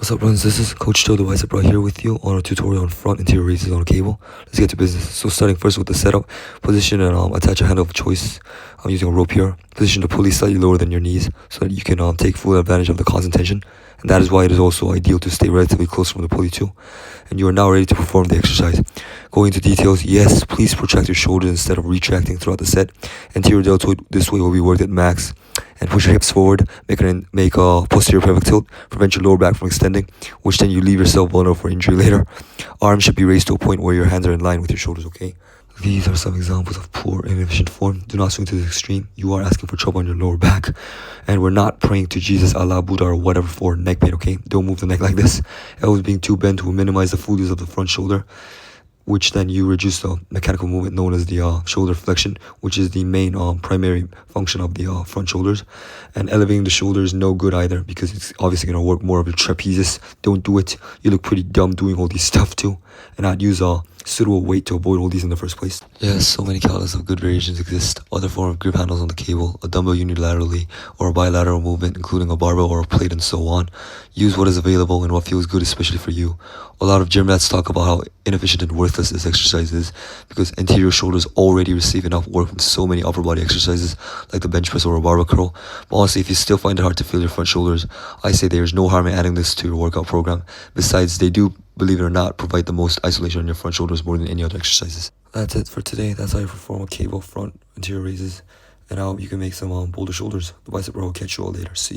What's up, runs? This is Coach Joe, the Bicep Bro, here with you on a tutorial on front interior raises on a cable. Let's get to business. So starting first with the setup, position and attach a handle of choice. I'm using a rope here. Position the pulley slightly lower than your knees so that you can take full advantage of the constant tension. And that is why it is also ideal to stay relatively close from the pulley too. And you are now ready to perform the exercise. Going into details, yes, please protract your shoulders instead of retracting throughout the set. Anterior deltoid this way will be worked at max. And push your hips forward, make a posterior pelvic tilt, prevent your lower back from extending, which then you leave yourself vulnerable for injury later. Arms should be raised to a point where your hands are in line with your shoulders, okay? These are some examples of poor and inefficient form. Do not swing to the extreme. You are asking for trouble on your lower back. And we're not praying to Jesus, Allah, Buddha, or whatever for neck pain, okay? Don't move the neck like this. Elbows being too bent will minimize the full use of the front shoulder, which then you reduce the mechanical movement known as the shoulder flexion, which is the main primary function of the front shoulders. And elevating the shoulder is no good either, because it's obviously going to work more of a trapezius. Don't do it. You look pretty dumb doing all these stuff too. And I'd use suitable weight to avoid all these in the first place. Yes, so many countless of good variations exist. Other form of grip handles on the cable, a dumbbell unilaterally, or a bilateral movement including a barbell or a plate and so on. Use what is available and what feels good, especially for you. A lot of gym rats talk about how inefficient and worthless this exercise is because anterior shoulders already receive enough work from so many upper body exercises like the bench press or a barbell curl. But honestly, if you still find it hard to feel your front shoulders, I say there is no harm in adding this to your workout program. Besides, they do, believe it or not, provide the most isolation on your front shoulders more than any other exercises. That's it for today. That's how you perform a cable front interior raises. And I hope you can make some bolder shoulders. The Bicep Bro will catch you all later. See you.